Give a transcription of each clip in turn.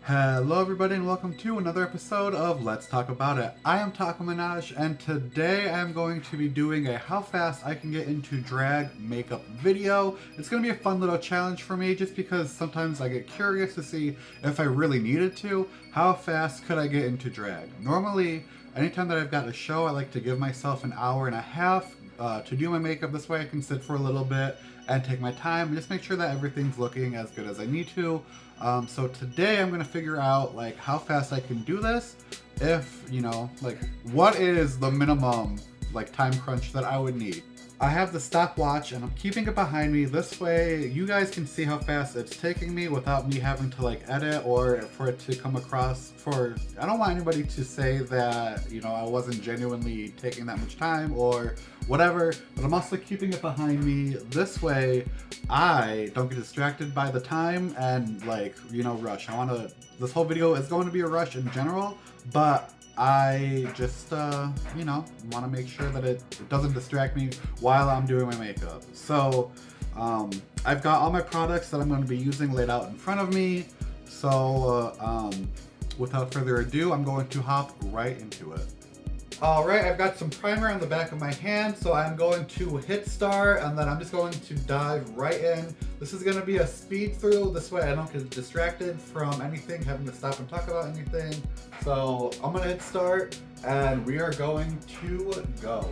Hello everybody and welcome to another episode of Let's Talk About It. I am Taco Minaj and today I am going to be doing a how fast I can get into drag makeup video. It's going to be a fun little challenge for me just because sometimes I get curious to see if I really needed to. How fast could I get into drag? Normally, anytime that I've got a show, I like to give myself an hour and a half to do my makeup. This way I can sit for a little bit and take my time and just make sure that everything's looking as good as I need to. So today I'm gonna figure out like how fast I can do this. If like what is the minimum like time crunch that I would need. I have the stopwatch and I'm keeping it behind me. This way you guys can see how fast it's taking me without me having to like edit or for it to come across I don't want anybody to say that, I wasn't genuinely taking that much time or whatever, but I'm also keeping it behind me. This way I don't get distracted by the time and rush. This whole video is going to be a rush in general, but I just, want to make sure that it doesn't distract me while I'm doing my makeup. So, I've got all my products that I'm going to be using laid out in front of me. So, without further ado, I'm going to hop right into it. Alright, I've got some primer on the back of my hand, so I'm going to hit start and then I'm just going to dive right in. This is going to be a speed through, this way I don't get distracted from anything, having to stop and talk about anything. So I'm going to hit start and we are going to go.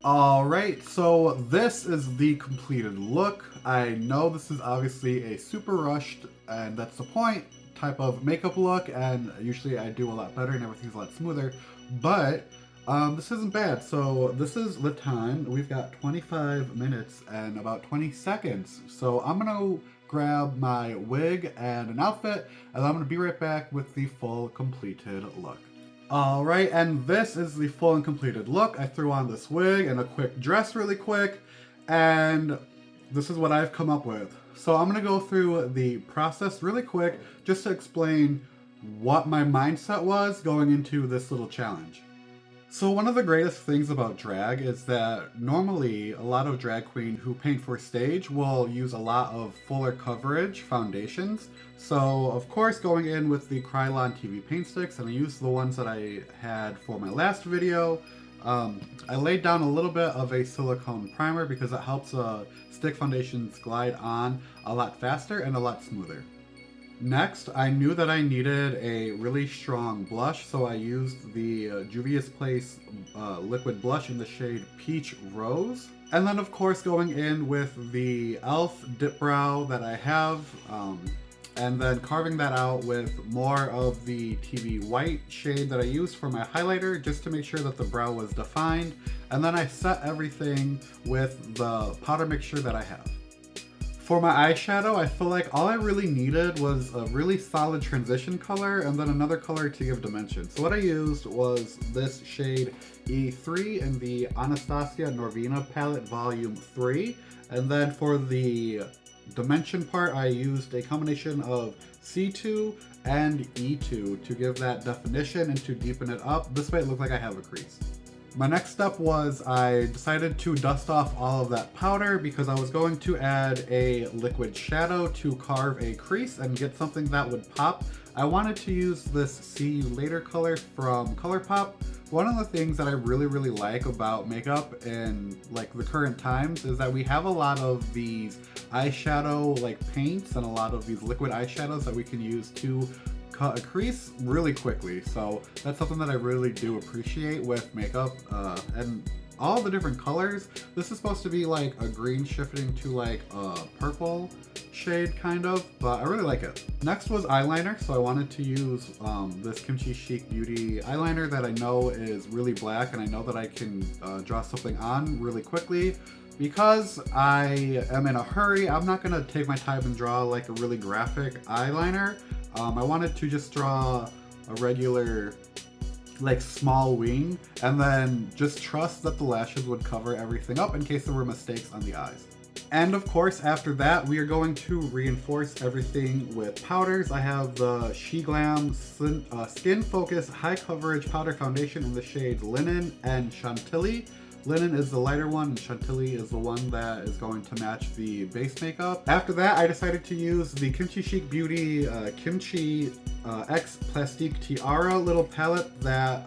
Alright, so this is the completed look. I know this is obviously a super rushed, and that's the point, type of makeup look, and usually I do a lot better and everything's a lot smoother, but this isn't bad. So this is the time. We've got 25 minutes and about 20 seconds. So I'm gonna grab my wig and an outfit, and I'm gonna be right back with the full completed look. Alright, and this is the full and completed look. I threw on this wig and a quick dress really quick, and this is what I've come up with. So I'm gonna go through the process really quick just to explain what my mindset was going into this little challenge. So one of the greatest things about drag is that normally a lot of drag queens who paint for stage will use a lot of fuller coverage foundations. So of course going in with the Krylon TV paint sticks, and I used the ones that I had for my last video. I laid down a little bit of a silicone primer because it helps stick foundations glide on a lot faster and a lot smoother. Next, I knew that I needed a really strong blush, so I used the Juvia's Place liquid blush in the shade Peach Rose. And then of course going in with the e.l.f. dip brow that I have, and then carving that out with more of the TV White shade that I used for my highlighter just to make sure that the brow was defined. And then I set everything with the powder mixture that I have. For my eyeshadow, I feel like all I really needed was a really solid transition color and then another color to give dimension. So what I used was this shade E3 in the Anastasia Norvina palette volume 3. And then for the dimension part, I used a combination of C2 and E2 to give that definition and to deepen it up. This way it looked like I have a crease. My next step was I decided to dust off all of that powder because I was going to add a liquid shadow to carve a crease and get something that would pop. I wanted to use this See You Later color from ColourPop. One of the things that I really like about makeup in like the current times is that we have a lot of these eyeshadow like paints and a lot of these liquid eyeshadows that we can use to cut a crease really quickly. So that's something that I really do appreciate with makeup, and all the different colors. This is supposed to be like a green shifting to like a purple shade kind of, but I really like it. Next was eyeliner. So I wanted to use this Kimchi Chic Beauty eyeliner that I know is really black, and I know that I can draw something on really quickly. Because I am in a hurry, I'm not gonna take my time and draw like a really graphic eyeliner. I wanted to just draw a regular like small wing and then just trust that the lashes would cover everything up in case there were mistakes on the eyes. And of course after that we are going to reinforce everything with powders. I have the SheGlam Skin Focus High Coverage Powder Foundation in the shades Linen and Chantilly. Linen is the lighter one, and Chantilly is the one that is going to match the base makeup. After that, I decided to use the Kimchi Chic Beauty Kimchi X Plastique Tiara little palette that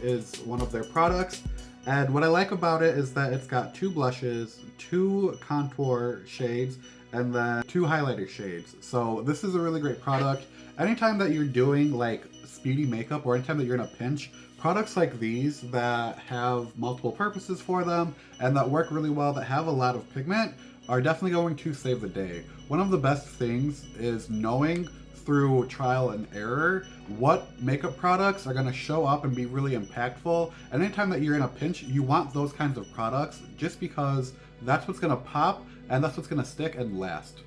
is one of their products. And what I like about it is that it's got 2 blushes, 2 contour shades, and then 2 highlighter shades. So this is a really great product. Anytime that you're doing like speedy makeup or anytime that you're in a pinch, products like these that have multiple purposes for them and that work really well, that have a lot of pigment, are definitely going to save the day. One of the best things is knowing through trial and error what makeup products are going to show up and be really impactful. And anytime that you're in a pinch, you want those kinds of products just because that's what's going to pop and that's what's going to stick and last.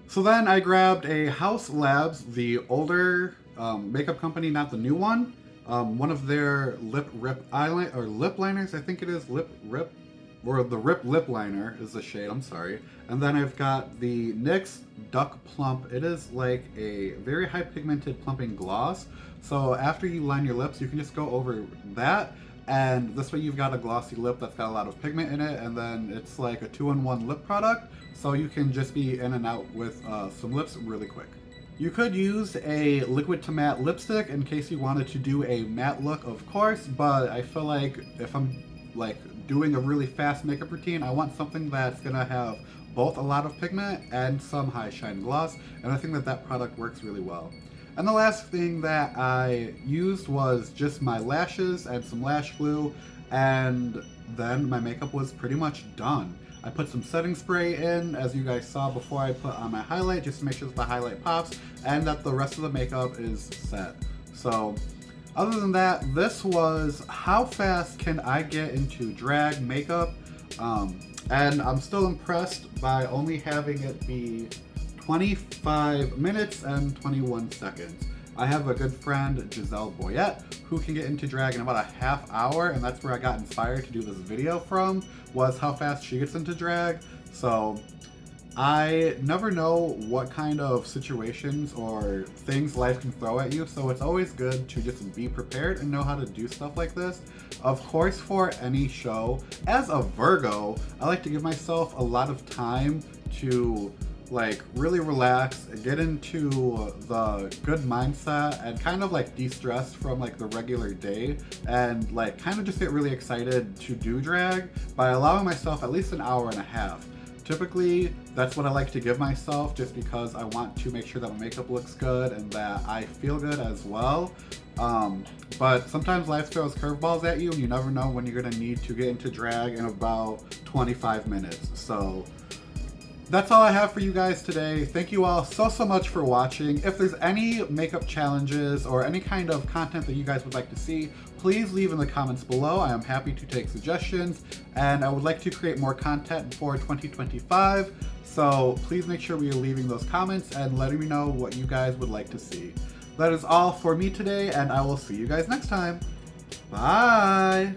So then I grabbed a Haus Labs, the older makeup company, not the new one. One of their lip liners, I think it is, the Rip Lip Liner is the shade, I'm sorry. And then I've got the NYX Duck Plump. It is like a very high pigmented plumping gloss. So after you line your lips, you can just go over that. And this way you've got a glossy lip that's got a lot of pigment in it. And then it's like a 2-in-1 lip product. So you can just be in and out with some lips really quick. You could use a liquid to matte lipstick in case you wanted to do a matte look, of course, but I feel like if I'm like doing a really fast makeup routine, I want something that's gonna have both a lot of pigment and some high shine gloss, and I think that that product works really well. And the last thing that I used was just my lashes and some lash glue, and then my makeup was pretty much done. I put some setting spray in, as you guys saw before I put on my highlight, just to make sure that the highlight pops and that the rest of the makeup is set. So other than that, this was how fast can I get into drag makeup, and I'm still impressed by only having it be 25 minutes and 21 seconds. I have a good friend, Giselle Boyette, who can get into drag in about a half hour, and that's where I got inspired to do this video from, was how fast she gets into drag. So I never know what kind of situations or things life can throw at you, so it's always good to just be prepared and know how to do stuff like this. Of course, for any show, as a Virgo, I like to give myself a lot of time to like really relax, get into the good mindset, and kind of like de-stress from like the regular day, and like kind of just get really excited to do drag by allowing myself at least an hour and a half. Typically, that's what I like to give myself, just because I want to make sure that my makeup looks good and that I feel good as well. But sometimes life throws curveballs at you, and you never know when you're gonna need to get into drag in about 25 minutes. So that's all I have for you guys today. Thank you all so much for watching. If there's any makeup challenges or any kind of content that you guys would like to see, please leave in the comments below. I am happy to take suggestions, and I would like to create more content for 2025. So please make sure we are leaving those comments and letting me know what you guys would like to see. That is all for me today, and I will see you guys next time. Bye!